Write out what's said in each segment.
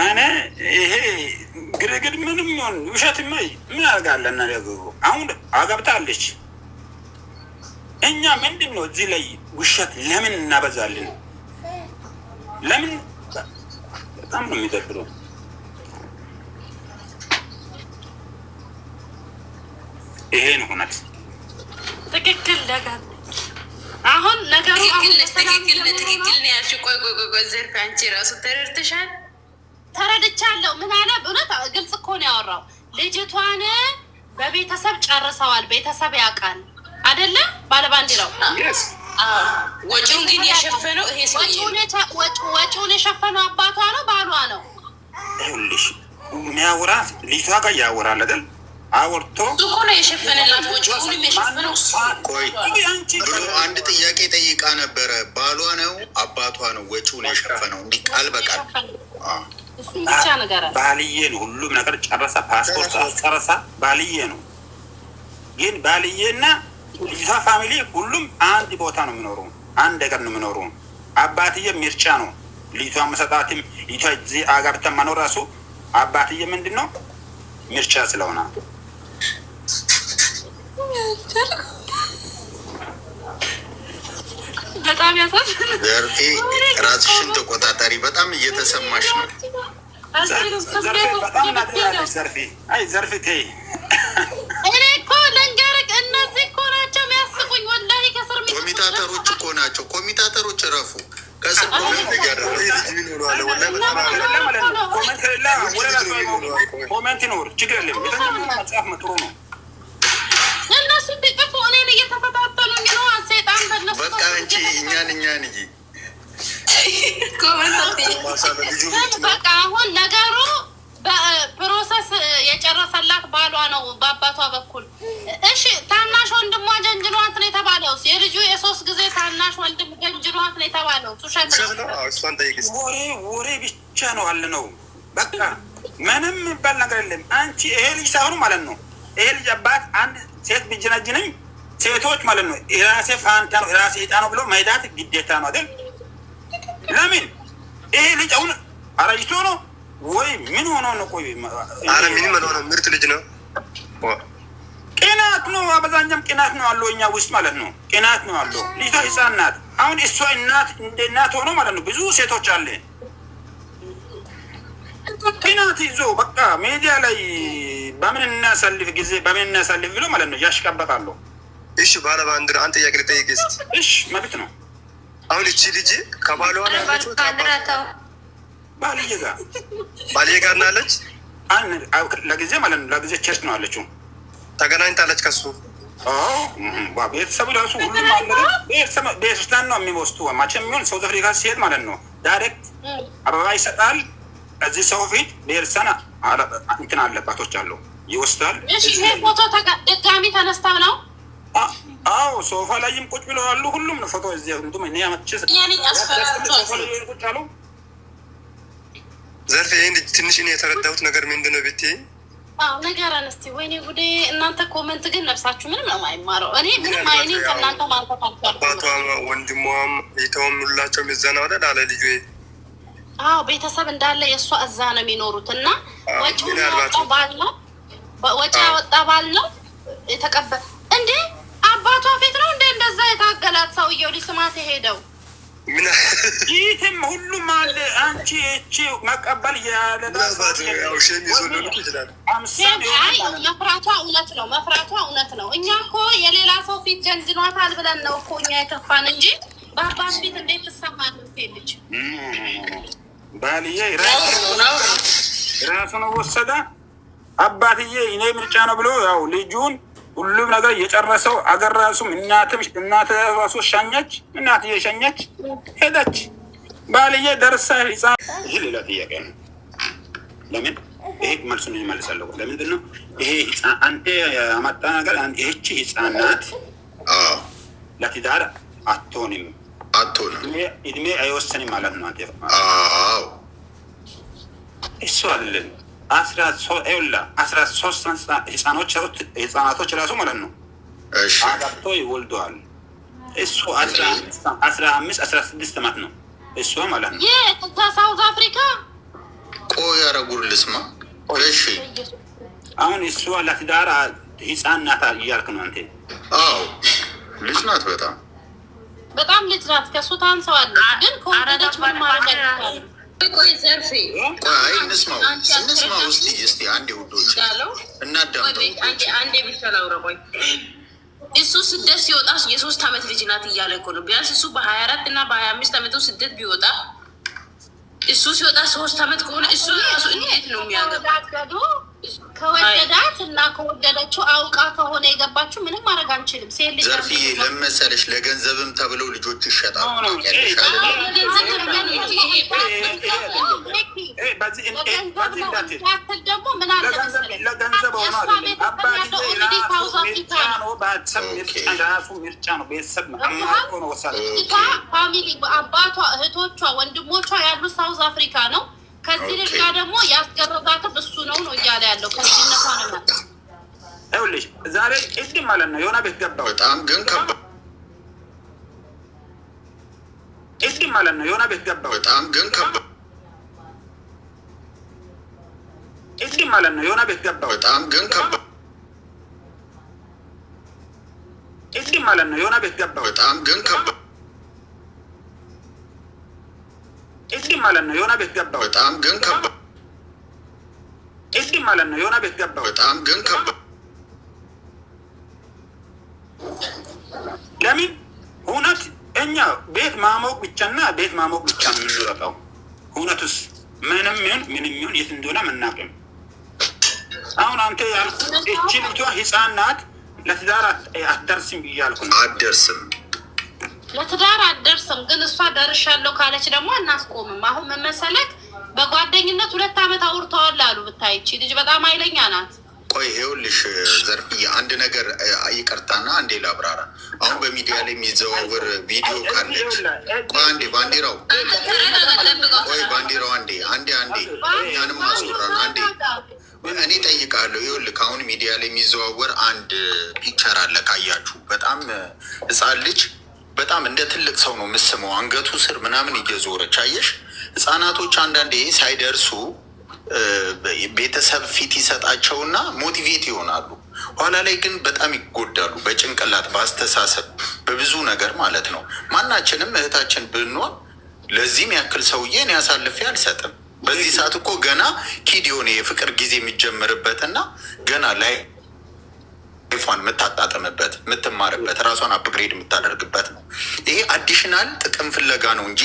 እኔ ይሄ ግርግር ምንም ይሁን ውሸት ምን ያደርጋለና ነገሩ አሁን አገብታለች። እኛ ምንድን ነው እዚህ ላይ ውሸት ለምን እናበዛለን? ለምን በጣም ነው የሚደብረው። ይሄን ሆነት ትክክል ደጋግ አሁን ነገሩ ትክክል ነው ያልሽው። ቆይ ዘርፍ አንቺ ራሱ ተረድተሻል? ተረድቻለሁ። ምን አለ እውነት ግልጽ እኮ ነው ያወራው። ልጅቷን በቤተሰብ ጨርሰዋል። ቤተሰብ ያውቃል አይደለ? ባለባንዲራው ወጪውን ግን የሸፈነው ይሄ ሰው ወጪውን የሸፈነው አባቷ ነው ባሏ ነው። ይኸውልሽ የሚያወራት ልጅቷ ጋር ያወራል አይደል? አውርቶ እኮ ነው የሸፈነላት። ወጪውንም የሸፈነው ቆይ ብሎ አንድ ጥያቄ ጠይቃ ነበረ። ባሏ ነው አባቷ ነው ወጪውን የሸፈነው? እንዲህ ቃል በቃል ብቻ ነገር ባልዬ ነው ሁሉም ነገር ጨረሳ። ፓስፖርት አስጨረሳ ባልዬ ነው። ግን ባልዬና ልጅቷ ፋሚሊ ሁሉም አንድ ቦታ ነው የሚኖሩ፣ አንድ ሀገር ነው የሚኖሩ። አባትዬ ምርጫ ነው ልጅቷ መሰጣትም ልጅቷ እዚህ አጋብታ መኖር ራሱ አባትዬ ምንድን ነው ምርጫ ስለሆነ በጣም ያሳዝናል። ዘርፌ ራስሽን ተቆጣጣሪ፣ በጣም እየተሰማሽ ነው። ዘርፌ ተይ። እኔ እኮ ልንገርህ እነዚህ እኮ ናቸው የሚያስቁኝ። ወላሂ ከስር ኮሚታተሮች እኮ ናቸው። ኮሚታተሮች እረፉ። ከስር ኮሜንት እያደረጉ ኮሜንት ይኖር ችግር የለም። መጽሐፍ መጥሮ ነው። እነሱ ቢጽፉ እኔን እየተፈታተሉኝ ነው። ሴጣን በነሱ በቃ አንቺ እኛን ይ በቃ አሁን ነገሩ በፕሮሰስ የጨረሰላት ባሏ ነው በአባቷ በኩል። እሺ ታናሽ ወንድሟ ጀንጅኗት ነው የተባለው። የልጁ የሶስት ጊዜ ታናሽ ወንድም ጀንጅኗት ነው የተባለው። ወሬ ብቻ ነው አለ ነው። በቃ ምንም የሚባል ነገር የለም። አንቺ ይሄ ልጅ ሳይሆኑ ማለት ነው ይሄ ልጅ አባት አንድ ሴት ብጅነጅነኝ ሴቶች ማለት ነው የራሴ ፋንታ ነው የራሴ ዕጣ ነው ብሎ መሄዳት ግዴታ ነው አይደል? ለምን ይሄ ልጅ አሁን አራጅቶ ነው ወይ ምን ሆኖ ነው? ቆይ አረ ምንም ነው፣ ምርጥ ልጅ ነው። ቅናት ነው፣ አበዛኛም ቅናት ነው አለው እኛ ውስጥ ማለት ነው። ቅናት ነው አለው። ልጅቷ ህፃን ናት። አሁን እሷ እናት እንደ እናት ሆኖ ማለት ነው ብዙ ሴቶች አለ ቅናት ይዞ በቃ ሚዲያ ላይ በምን እናሳልፍ ጊዜ በምን እናሳልፍ ብሎ ማለት ነው ያሽቀበጣሉ። እሺ ባለባንዲራ አንተ ጥያቄ ልጠይቅ እስኪ። እሺ መብት ነው። አሁን እቺ ልጅ ከባሏ ነው ያለችው? ባልዬ ጋር ናለች ለጊዜ ማለት ነው። ለጊዜ ቸርች ነው አለችው። ተገናኝታለች ከሱ ቤተሰቡ ራሱ ሁሉም አለ። ቤተክርስቲያን ነው የሚወስዱ ማቸም የሚሆን ሳውዝ አፍሪካ ሲሄድ ማለት ነው ዳይሬክት አበባ ይሰጣል። እዚህ ሰው ፊት ቤተክርስቲያን እንትን አለባቶች አሉ ይወስዳል። ይሄ ፎቶ ድጋሚ ተነስተው ነው። አዎ ሶፋ ላይም ቁጭ ብለዋሉ። ሁሉም ነው ፎቶ እዚህ እንቱም እኔ ያመችስ ቁጭ አሉ። ዘርፌ ትንሽ እኔ የተረዳሁት ነገር ምንድን ነው ብትይ? ንገረን እስኪ። ወይኔ ጉዴ! እናንተ ኮመንት ግን ነፍሳችሁ ምንም ነው የማይማረው። እኔ ምንም አይኔ ከእናንተ ማንተት አልኳል። አባቷም ወንድሟም ይተውም ሁላቸውም እዛ ነው አይደል? አለ ልጁ። አዎ ቤተሰብ እንዳለ የእሷ እዛ ነው የሚኖሩት እና ወጪውን ያወጣ ባል ነው የተቀበለ እንዴ አባቷ ፊት ነው እንደ እንደዛ የታገላት ሰውየው ሊስማት የሄደው ይህም ሁሉም አለ። አንቺ እቺ መቀበል ያለ መፍራቷ እውነት ነው። እኛ እኮ የሌላ ሰው ፊት ጀንጅኗታል ብለን ነው እኮ እኛ የከፋን እንጂ በአባት ፊት እንዴት ትሰማለች? ልጅ ባልዬ ራሱን ወሰደ። አባትዬ እኔ ምርጫ ነው ብሎ ያው ልጁን ሁሉም ነገር የጨረሰው አገር ራሱም እናት ራሱ ሸኘች። እናትዬ ሸኘች ሄደች። ባልዬ ደርሳ ህፃን ይሄ ሌላ ጥያቄ ነው። ለምን ይሄ መልሱን ይመልሳለሁ። ለምንድን ነው ይሄ ህፃን አንተ ያመጣ ነገር ይህቺ ህፃን ናት ለትዳር አትሆንም እድሜ አይወሰንም ማለት ነው። አንተ እሱ አለን 13 ህፃናቶች ራሱ ማለት ነው አጋብቶ ይወልደዋል። እሱ 15-16 ዓመት ነው እሱ ማለት ነው። ሳውዝ አፍሪካ ኧረ ጉድ ልስማ። እሺ አሁን እሷ ለትዳር ህፃን ናት እያልክ ነው አንተ? አዎ ልጅ ናት፣ በጣም ልጅ ናት። ከእሱ ታንሰዋለች፣ ግን ከወደደች ምን ማድረግ አይቻልም። ቆይ ዘርፌ ቆይ እንስማው እስቲ አንዴ ውዶች እናዳምጠው። አንዴ ብቻ ላውራ። ቆይ እሱ ስደት ሲወጣ የ3 ዓመት ልጅ ናት እያለ እኮ ነው። ቢያንስ እሱ በ24 እና በ25 ዓመቱ ስደት ቢወጣ እሱ ሲወጣ 3 ዓመት ከሆነ እሱ ራሱ እንዴት ነው የሚያገባው? ከወደዳት እና ከወደደችው አውቃ ከሆነ የገባችው ምንም ማድረግ አንችልም። ዘርፍዬ ለመሰለሽ ለገንዘብም ተብለው ልጆች ይሸጣሉ። ደግሞ ምን አለ መሰለኝ ፋሚሊ አባቷ፣ እህቶቿ፣ ወንድሞቿ ያሉት ሳውዝ አፍሪካ ነው። ከዚህ ልጅ ጋር ደግሞ ያስገረዛትም እሱ ነው እያለ ያለው ከልጅነቷ ነው። ይኸውልሽ ዛሬ ቅድም ማለት ነው የሆነ ቤት ገባሁ። በጣም ግን ከባድ ቅድም ማለት ነው የሆነ ቤት ገባሁ። በጣም ግን ከባድ ቅድም ማለት ነው የሆነ ቤት ገባሁ። በጣም ግን ከባድ ቅድም ማለት ነው የሆነ ቤት ገባሁ። በጣም ግን ከባድ ቅድም ማለት ነው የሆነ ቤት ገባሁ። በጣም ግን ከባድ ቅድም ማለት ነው የሆነ ቤት ገባሁ። በጣም ግን ከባድ ለምን እውነት እኛ ቤት ማሞቅ ብቻና ቤት ማሞቅ ብቻ ነው የምንወጣው። እውነቱስ ምንም ይሁን የት እንደሆነ መናቅም። አሁን አንተ ያልኩት እቺ ልጇ ህፃን ናት፣ ለትዳር አትደርስም ብያልኩ ነው። አትደርስም፣ ለትዳር አትደርስም። ግን እሷ ደርሻለሁ ካለች ደግሞ እናስቆምም። አሁን ምን መሰለክ በጓደኝነት 2 ዓመት አውርተዋል አሉ። ብታይ እቺ ልጅ በጣም ኃይለኛ ናት። ቆይ ይኸውልሽ ዘርፍዬ አንድ ነገር ይቅርታና አንዴ ላብራራ። አሁን በሚዲያ ላይ የሚዘዋወር ቪዲዮ ካለች ቆይ አንዴ ባንዲራው ቆይ ባንዲራው አንዴ እኛንም ማስወራን አንዴ እኔ ጠይቃለሁ። ይኸውልህ አሁን ሚዲያ ላይ የሚዘዋወር አንድ ፒክቸር አለ ካያችሁ፣ በጣም ህፃን ልጅ በጣም እንደ ትልቅ ሰው ነው የምስመው፣ አንገቱ ስር ምናምን እየዞረች አየሽ። ህፃናቶች አንዳንዴ ሳይደርሱ ቤተሰብ ፊት ይሰጣቸውና ሞቲቬት ይሆናሉ። ኋላ ላይ ግን በጣም ይጎዳሉ፣ በጭንቅላት በአስተሳሰብ በብዙ ነገር ማለት ነው። ማናችንም እህታችን ብንሆን ለዚህም ያክል ሰውዬ እኔ አሳልፌ አልሰጥም። በዚህ ሰዓት እኮ ገና ኪድ የሆነ የፍቅር ጊዜ የሚጀምርበትና ገና ላይ ላይፏን የምታጣጥምበት የምትማርበት ራሷን አፕግሬድ የምታደርግበት ነው። ይሄ አዲሽናል ጥቅም ፍለጋ ነው እንጂ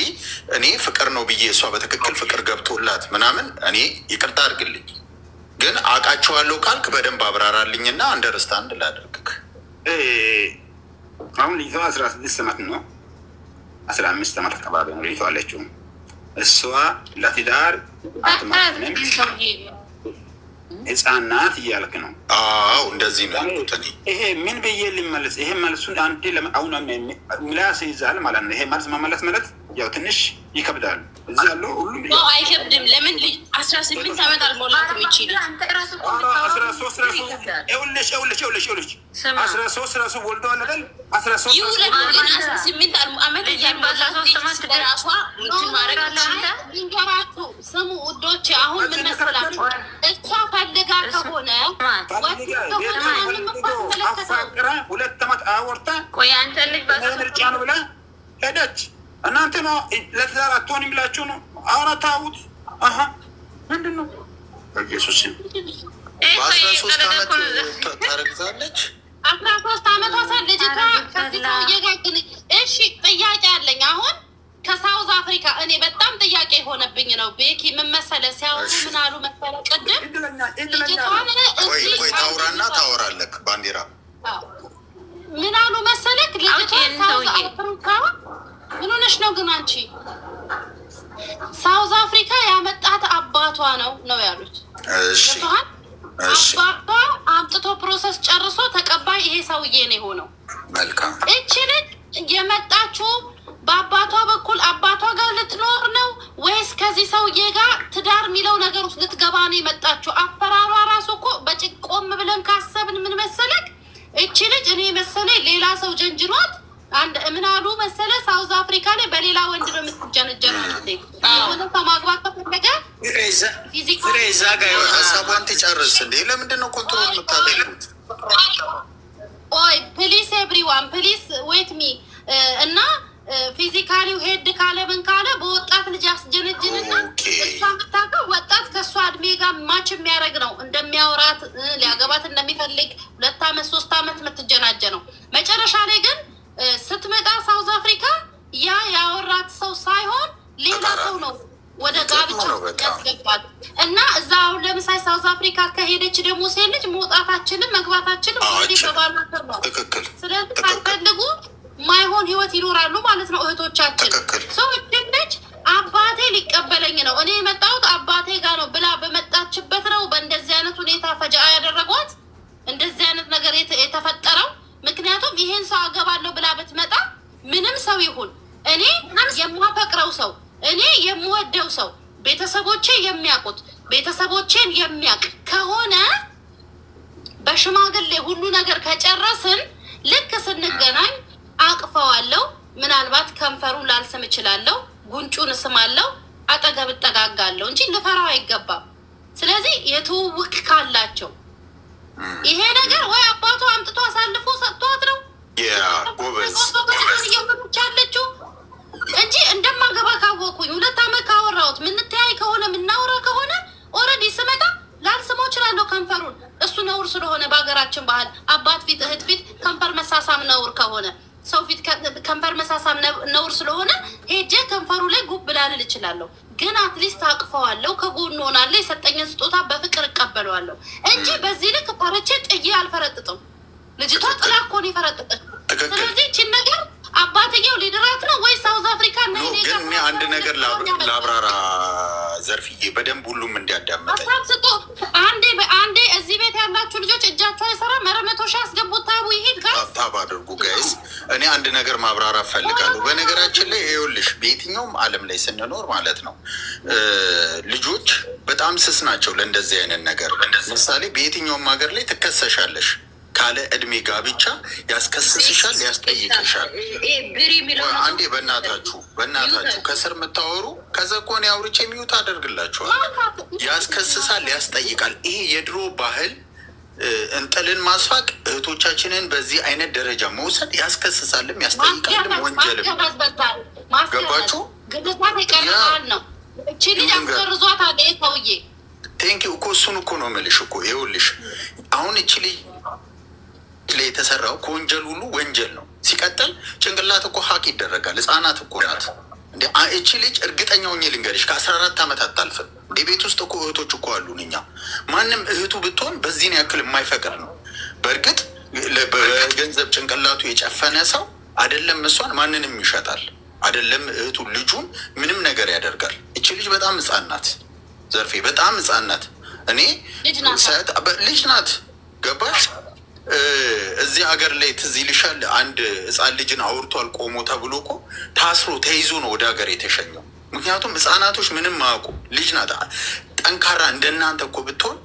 እኔ ፍቅር ነው ብዬ እሷ በትክክል ፍቅር ገብቶላት ምናምን እኔ ይቅርታ አድርግልኝ፣ ግን አውቃቸዋለሁ ካልክ በደንብ አብራራልኝና አንደርስታንድ ላደርግክ። አሁን ልጅቷ 16 ዓመት ነው፣ 15 ዓመት አካባቢ ነው ልጅቷ አለችው። እሷ ለትዳር አትማንም ህፃን ናት እያልክ ነው? አዎ እንደዚህ ነው። ይሄ ምን ብዬ ልመለስ? ይሄ መልሱን አንዴ አሁን ምላስ ይዛል ማለት ነው። ይሄ መልስ መመለስ ማለት ያው ትንሽ ይከብዳል። እዚህ ያለው ሁሉም አይከብድም። ለምን 18 ዓመት አልሞላትም ይችላል። 13 ራሱ ይኸውልሽ 13 ራሱ ወልደዋል አይደል? 13 18 ዓመት ራሷ እንትን ማድረግ ልንገራችሁ። ስሙ ውዶቼ፣ አሁን ምን መሰላችሁ? እሷ ፈልጋ ከሆነ አፋቅራ 2 ዓመት አወርታ ቆይ አንተ ልጅ ምርጫ ነው ብላ ሄደች። እናንተ ነው ለትዳር አትሆንም ብላችሁ ነው አውራታውት። ምንድን ነው በኢየሱስ በ13 ዓመት ታረግዛለች። 13 ዓመቷ ልጅቷ ከዚህ ሰውዬ ጋር ግን እሺ፣ ጥያቄ አለኝ አሁን ከሳውዝ አፍሪካ። እኔ በጣም ጥያቄ የሆነብኝ ነው። ቤኪ ምን መሰለህ ሲያወሩ ምን አሉ መሰለህ? ቅድም ቆይ ታውራና ታወራለህ። ባንዲራ ምን አሉ መሰለህ? ልጅቷ ሳውዝ አፍሪካ ምን ሆነሽ ነው ግን አንቺ? ሳውዝ አፍሪካ ያመጣት አባቷ ነው ያሉት። እሺ አባቷ አምጥቶ ፕሮሰስ ጨርሶ ተቀባይ ይሄ ሰውዬ ነው የሆነው። መልካም። እቺ ልጅ የመጣችው በአባቷ በኩል አባቷ ጋር ልትኖር ነው ወይስ ከዚህ ሰውዬ ጋር ትዳር የሚለው ነገር ውስጥ ልትገባ ነው የመጣችው? አፈራሯ ራሱ እኮ በጭቆም ብለን ካሰብን ምን መሰለክ? እቺ ልጅ እኔ መሰለኝ ሌላ ሰው ጀንጅኗት አንድ ምን አሉ መሰለ ሳውዝ አፍሪካ ላይ በሌላ ወንድ ነው የምትጀነጀነው። ሆነ ከማግባት ከፈለገ ፍሬ እዛ ጋር ሀሳቧን ትጨርስ እንዴ? ለምንድን ነው ኮንትሮል የምታደርጉት? ኦይ ፕሊስ ኤቭሪዋን ፕሊስ ዌት ሚ እና ፊዚካሊው ሄድ ካለ ምን ካለ በወጣት ልጅ አስጀነጅንና እሷ የምታውቀው ወጣት ከእሷ እድሜ ጋር ማች የሚያደርግ ነው እንደሚያወራት ሊያገባት እንደሚፈልግ 2 ዓመት 3 ዓመት የምትጀናጀ ነው። መጨረሻ ላይ ግን ስትመጣ ሳውዝ አፍሪካ ያ ያወራት ሰው ሳይሆን ሌላ ሰው ነው ወደ ጋብቻ ያስገባት እና እዛ አሁን ለምሳሌ ሳውዝ አፍሪካ ከሄደች ደግሞ ሴት ልጅ መውጣታችንም መግባታችንም እንግዲህ በባላተር ነው። ስለዚህ ካልፈልጉ ማይሆን ህይወት ይኖራሉ ማለት ነው እህቶቻችን። ሰው ልጅ አባቴ ሊቀበለኝ ነው እኔ የመጣሁት አባቴ ጋር ነው ብላ በመጣችበት ነው በእንደዚህ አይነት ሁኔታ ፈጃ ያደረጓት እንደዚህ አይነት ነገር የተፈጠረው። ምክንያቱም ይሄን ሰው አገባለሁ ብላ ብትመጣ ምንም ሰው ይሁን እኔ የማፈቅረው ሰው እኔ የምወደው ሰው ቤተሰቦቼ የሚያውቁት ቤተሰቦቼን የሚያውቅ ከሆነ በሽማግሌ ሁሉ ነገር ከጨረስን ልክ ስንገናኝ አቅፈዋለሁ። ምናልባት ከንፈሩን ላልስም እችላለሁ፣ ጉንጩን እስማለሁ፣ አጠገብ እጠጋጋለሁ እንጂ ልፈራው አይገባም። ስለዚህ የትውውቅ ካላቸው ይሄ ነገር ወይ አባቱ አምጥቶ አሳልፎ ሰጥቷት ነው ያለችው እንጂ እንደማገባ ካወኩኝ 2 ዓመት ካወራሁት ምንተያይ ከሆነ ምናወራ ከሆነ ኦልሬዲ ስመጣ ላልስመው እችላለሁ ከንፈሩን። እሱ ነውር ስለሆነ በሀገራችን ባህል አባት ፊት እህት ፊት ከንፈር መሳሳም ነውር ከሆነ ሰው ፊት ከንፈር መሳሳም ነውር ስለሆነ ሄጄ ከንፈሩ ላይ ጉብ ላልል እችላለሁ። ግን አትሊስት አቅፈዋለሁ፣ ከጎን ሆናለሁ፣ የሰጠኝን ስጦታ በፍቅር እቀበለዋለሁ እንጂ በዚህ ልክ ፓርቼ ጥዬ አልፈረጥጥም። ልጅቷ ጥላ እኮ ነው የፈረጠጠችው። ስለዚህ ይህችን ነገር አባትየው ሊድራት ነው ወይ ሳውዝ አፍሪካ ነው? ግን እኔ አንድ ነገር ለአብራራ ዘርፍዬ በደንብ ሁሉም እንዲያዳምጠኝ አሳብስጦ አንዴ እዚህ ቤት ያላችሁ ልጆች እጃቸው አይሰራ መረመቶ ሺ አስገቡት። ታቡ ይሄድ ታብ አድርጉ ጋይስ። እኔ አንድ ነገር ማብራራት ፈልጋለሁ። በነገራችን ላይ ይኸውልሽ በየትኛውም ዓለም ላይ ስንኖር ማለት ነው ልጆች በጣም ስስ ናቸው ለእንደዚህ አይነት ነገር። ለምሳሌ በየትኛውም ሀገር ላይ ትከሰሻለሽ ካለ እድሜ ጋብቻ ያስከስስሻል፣ ያስጠይቅሻል። አንዴ በእናታችሁ ከስር የምታወሩ ከዛ ኮን አውርቼ የሚዩት አደርግላችኋል። ያስከስሳል፣ ያስጠይቃል። ይሄ የድሮ ባህል እንጥልን ማስፋቅ እህቶቻችንን በዚህ አይነት ደረጃ መውሰድ ያስከስሳልም፣ ያስጠይቃልም፣ ወንጀልም። ገባችሁ? ቴንኪ እኮ እሱን እኮ ነው የምልሽ እኮ ይኸውልሽ አሁን እቺ ልጅ ላይ የተሰራው ከወንጀል ሁሉ ወንጀል ነው። ሲቀጥል ጭንቅላት እኮ ሀቅ ይደረጋል። ህጻናት እኮ ናት እንደ እቺ ልጅ እርግጠኛ ሆኜ ልንገርሽ ከ14 ዓመት አታልፍም። እንደ ቤት ውስጥ እኮ እህቶች እኮ አሉን። እኛ ማንም እህቱ ብትሆን በዚህን ያክል የማይፈቅድ ነው። በእርግጥ በገንዘብ ጭንቅላቱ የጨፈነ ሰው አይደለም እሷን ማንንም ይሸጣል። አይደለም እህቱ ልጁን ምንም ነገር ያደርጋል። እቺ ልጅ በጣም ህጻን ናት ዘርፌ፣ በጣም ህጻን ናት። እኔ ልጅ ናት ገባች? እዚህ ሀገር ላይ ትዝ ይልሻል አንድ ህፃን ልጅን አውርቷል ቆሞ ተብሎ እኮ ታስሮ ተይዞ ነው ወደ ሀገር የተሸኘው። ምክንያቱም ህፃናቶች ምንም አያውቁም። ልጅ ናት ጠንካራ እንደናንተ እኮ ብትሆን